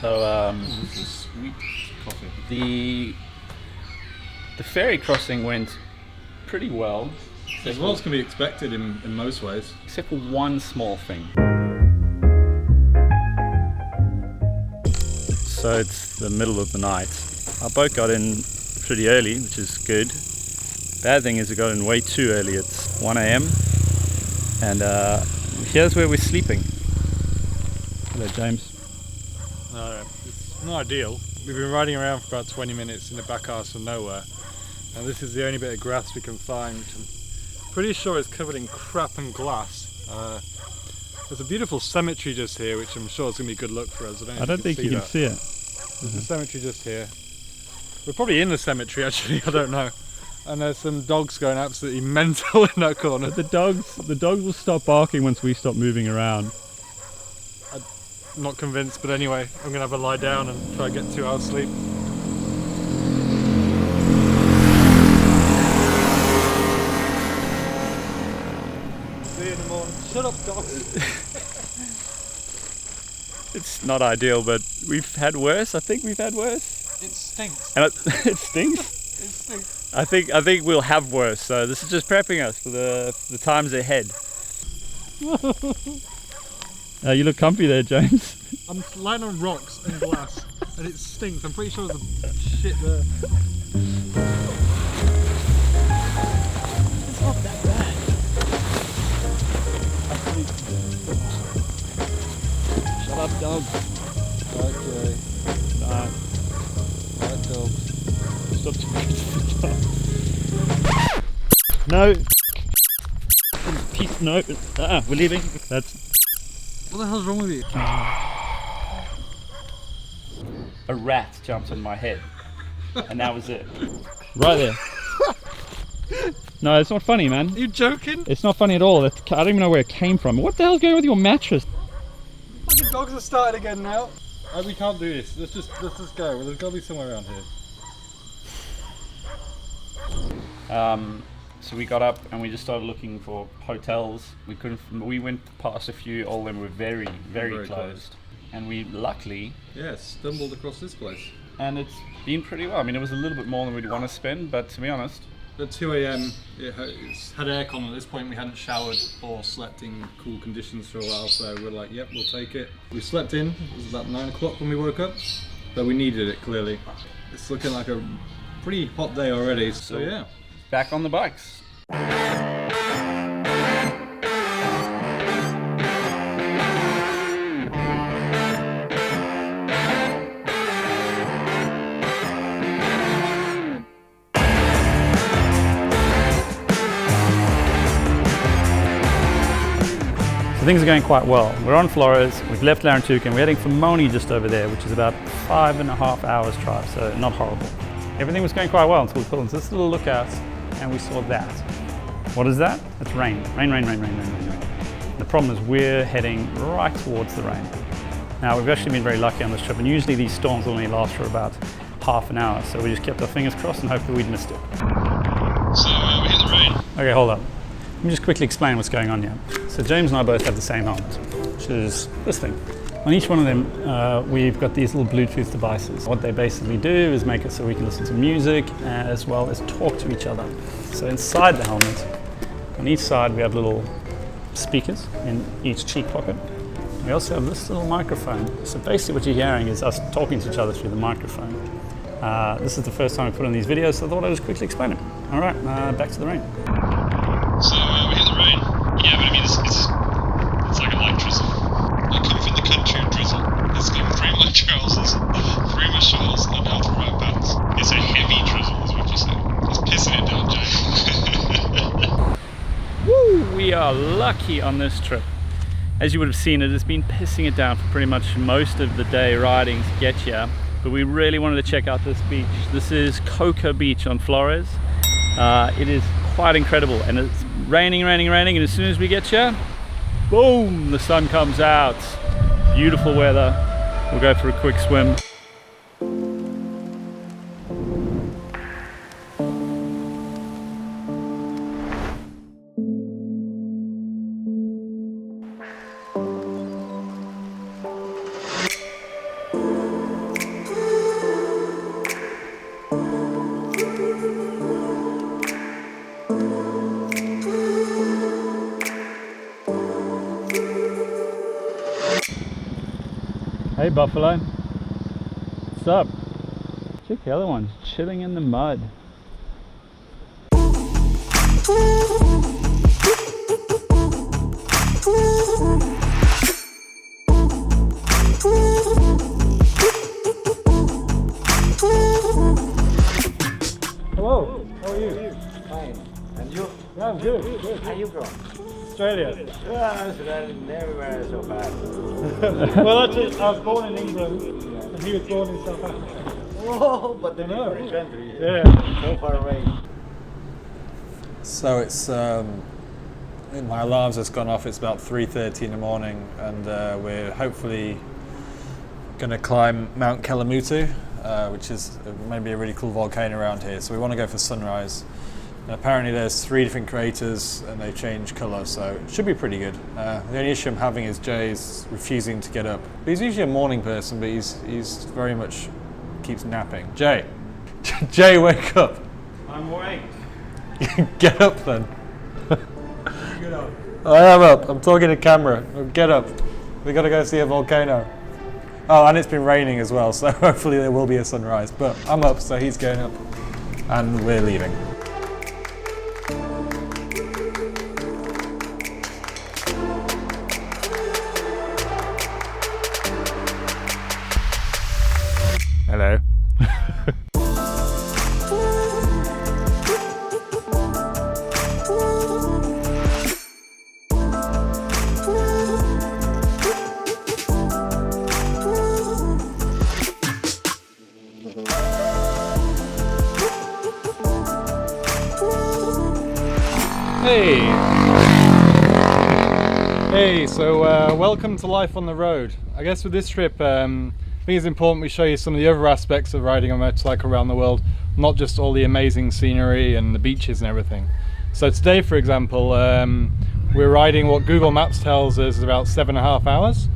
So This is sweet coffee. the ferry crossing went pretty well. As well as can be expected in most ways. Except for one small thing. So it's the middle of the night. Our boat got in pretty early, which is good. Bad thing is it got in way too early. It's 1 a.m. and here's where we're sleeping. Hello, James. No, it's not ideal. We've been riding around for about 20 minutes in the back arse of nowhere, and this is the only bit of grass we can find. I'm pretty sure it's covered in crap and glass. There's a beautiful cemetery just here, which I'm sure is going to be good luck for us. I don't think you can see it. There's a cemetery just here. We're probably in the cemetery actually, I don't know. And there's some dogs going absolutely mental in that corner. But the dogs will stop barking once we stop moving around. I'm not convinced, but anyway, I'm going to have a lie down and try and get 2 hours sleep. See you in the morning. Shut up, dogs. It's not ideal, but we've had worse. I think we've had worse. It stinks. And it stinks? It stinks. I think we'll have worse. So this is just prepping us for the times ahead. You look comfy there, James. I'm lying on rocks and glass, and it stinks. I'm pretty sure there's a shit there. It's not that bad. Shut up, dog. Okay. Right. Right, dogs. Stop talking. No. Peace. No. We're leaving. That's. What the hell's wrong with you? A rat jumped on my head, and that was it. Right there. No, it's not funny, man. Are you joking? It's not funny at all. I don't even know where it came from. What the hell's going on with your mattress? Fucking dogs have started again now. We can't do this. Let's just go. Well, there's got to be somewhere around here. So we got up and we just started looking for hotels. We went past a few. All of them were very, very closed. And we luckily stumbled across this place. And it's been pretty well. I mean, it was a little bit more than we'd want to spend, but to be honest, At 2 a.m. It's had aircon. At this point we hadn't showered or slept in cool conditions for a while, so we're like, yep, we'll take it. We slept in. It was about 9 o'clock when we woke up, but we needed it clearly. It's looking like a pretty hot day already, so yeah. back on the bikes. So things are going quite well. We're on Flores, we've left Larantuka and we're heading for Moni just over there, which is about 5.5 hours drive, so not horrible. Everything was going quite well until we pulled into this little lookout and we saw that. What is that? It's rain. Rain, rain, rain, rain, rain, rain, rain. The problem is we're heading right towards the rain. Now we've actually been very lucky on this trip, and usually these storms only last for about half an hour, so we just kept our fingers crossed and hoped that we'd missed it. So we hit the rain. Okay, hold up. Let me just quickly explain what's going on here. So James and I both have the same helmet, which is this thing. On each one of them, we've got these little Bluetooth devices. What they basically do is make it so we can listen to music as well as talk to each other. So inside the helmet, on each side we have little speakers in each cheek pocket. We also have this little microphone. So basically what you're hearing is us talking to each other through the microphone. This is the first time I put on these videos, so I thought I'd just quickly explain it. All right, back to the rain. So we hit the rain. Yeah, but I mean, it's like a light drizzle. I come from the country of drizzle. It's got 3 my trousers, 3 my shorts, and now 3 my pants. It's a heavy drizzle, is what you're saying. It's pissing it down, Jay. Woo! We are lucky on this trip. As you would have seen, it has been pissing it down for pretty much most of the day riding to get here. But we really wanted to check out this beach. This is Coca Beach on Flores. It is quite incredible, and it's raining, raining, raining, and as soon as we get here, boom, the sun comes out. Beautiful weather. We'll go for a quick swim. Hey Buffalo. What's up? Check the other one, chilling in the mud. Hello, how are you? Fine. And you? Yeah, I'm good. Good. Where are you from? Australia. Well, Australia, everywhere so bad. Well, actually, I was born in England, and he was born in South Africa. Oh, but the know. different country. Yeah. So far away. So it's my alarm's just gone off. It's about 3:30 in the morning, and we're hopefully going to climb Mount Kelamutu, which is maybe a really cool volcano around here. So we want to go for sunrise. And apparently there's 3 different craters and they change colour, so it should be pretty good. The only issue I'm having is Jay's refusing to get up. He's usually a morning person, but he's very much keeps napping. Jay, Jay, wake up! I'm awake. Get up then. Get up. I am up. I'm talking to camera. Get up. We got to go see a volcano. Oh, and it's been raining as well, so hopefully there will be a sunrise. But I'm up, so he's going up, and we're leaving. Hello. Hey! Hey, so welcome to life on the road. I guess with this trip, I think it's important we show you some of the other aspects of riding a motorcycle around the world, not just all the amazing scenery and the beaches and everything. So today, for example, we're riding what Google Maps tells us is about 7.5 hours.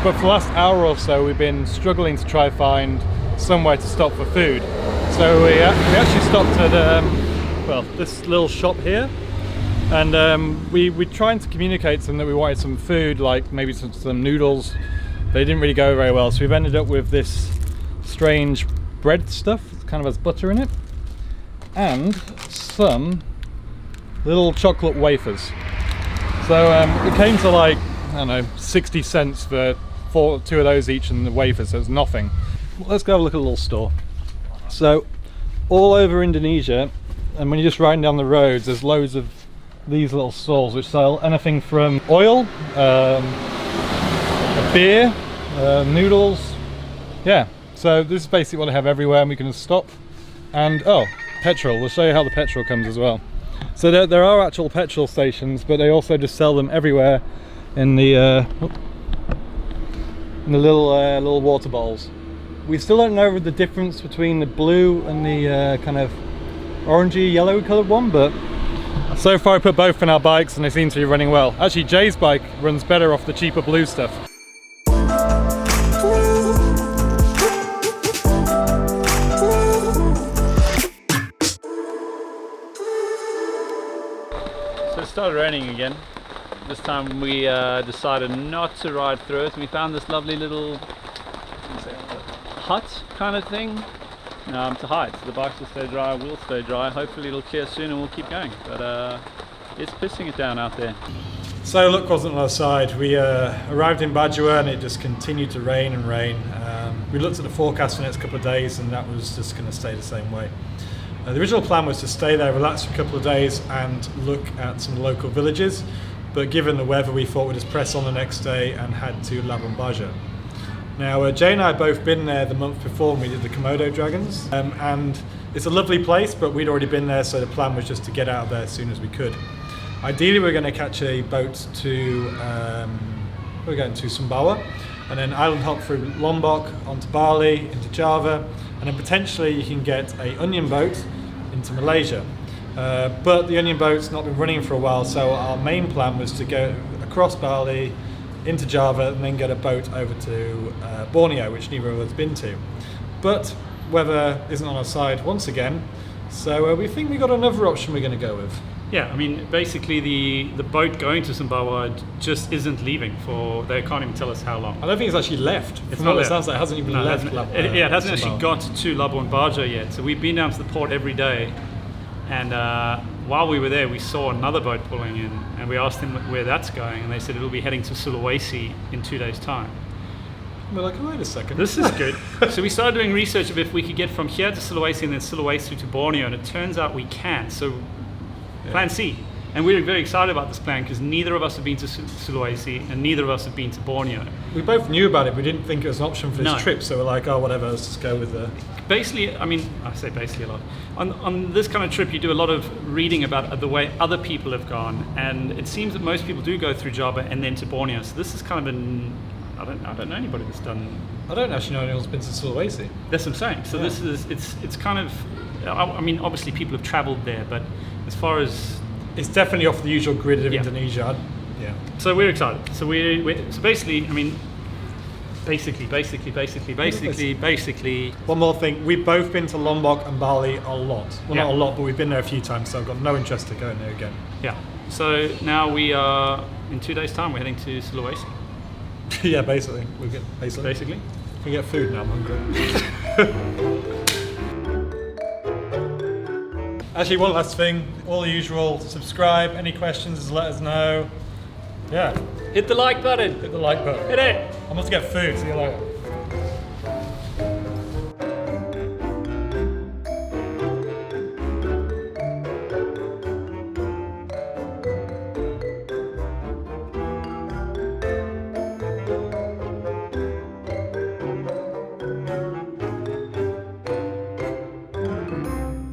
But for the last hour or so, we've been struggling to try find somewhere to stop for food. So we actually stopped at well, this little shop here, and we're trying to communicate to them that we wanted some food, like maybe some noodles. They didn't really go very well, so we've ended up with this strange bread stuff. It kind of has butter in it, and some little chocolate wafers. So it came to like, I don't know, 60 cents for 2 of those each, and the wafers, so it's nothing. Let's go have a look at a little store. So all over Indonesia, and when you're just riding down the roads, there's loads of these little stalls which sell anything from oil, beer, noodles. Yeah, so this is basically what I have everywhere, and we can just stop. And oh, petrol. We'll show you how the petrol comes as well. So there are actual petrol stations, but they also just sell them everywhere in the little water bottles. We still don't know the difference between the blue and the kind of orangey yellow coloured one, but so far I put both in our bikes and they seem to be running well. Actually, Jay's bike runs better off the cheaper blue stuff. So it started raining again. This time we decided not to ride through it. We found this lovely little hut kind of thing to hide. So the bikes will stay dry, we'll stay dry. Hopefully it'll clear soon and we'll keep going. But it's pissing it down out there. So luck wasn't on our side. We arrived in Bajua and it just continued to rain and rain. We looked at the forecast for the next couple of days and that was just going to stay the same way. The original plan was to stay there, relax for a couple of days and look at some local villages. But given the weather, we thought we'd just press on the next day and head to Labuan Bajo. Now, Jay and I had both been there the month before when we did the Komodo dragons, and it's a lovely place, but we'd already been there, so the plan was just to get out of there as soon as we could. Ideally, we're going to catch a boat to, we're going to Sumbawa, and then island hop through Lombok, onto Bali, into Java, and then potentially you can get an onion boat into Malaysia. But the onion boat's not been running for a while, so our main plan was to go across Bali, into Java, and then get a boat over to Borneo, which neither of us has been to. But weather isn't on our side once again, so we think we got another option we're going to go with. Yeah, I mean, basically the boat going to Sumbawa just isn't leaving for, they can't even tell us how long. I don't think it's actually left. It's From not what it left. sounds like, it hasn't even No, left. it hasn't actually Sumbawa. got to Labuan Bajo yet. So we've been down to the port every day, and while we were there, we saw another boat pulling in, and we asked them where that's going, and they said it'll be heading to Sulawesi in 2 days' time. We're like, oh, wait a second. This is good. So we started doing research of if we could get from here to Sulawesi and then Sulawesi to Borneo, and it turns out we can. So plan C. And we're very excited about this plan because neither of us have been to Sulawesi and neither of us have been to Borneo. We both knew about it, we didn't think it was an option for this No. trip, so we're like, oh, whatever, let's just go with the... Basically, I mean, I say basically a lot. On this kind of trip, you do a lot of reading about the way other people have gone, and it seems that most people do go through Java and then to Borneo. So this is kind of I don't know anybody that's done. I don't actually know anyone's been to Sulawesi. That's what I'm saying. So this is it's kind of. I mean, obviously people have travelled there, but as far as It's definitely off the usual grid of Yeah. Indonesia. Yeah. so we're excited. So so basically, I mean, basically. One more thing, we've both been to Lombok and Bali a lot. Well, Yeah. not a lot, but we've been there a few times, so I've got no interest in going there again. Yeah. So now we are in 2 days' time. We're heading to Sulawesi. Yeah, basically. We get Basically. We get food now. I'm hungry. Actually, one last thing. All the usual. Subscribe. Any questions? Let us know. Yeah. Hit the like button. Hit the like button. Hit it. I must get food. See you later.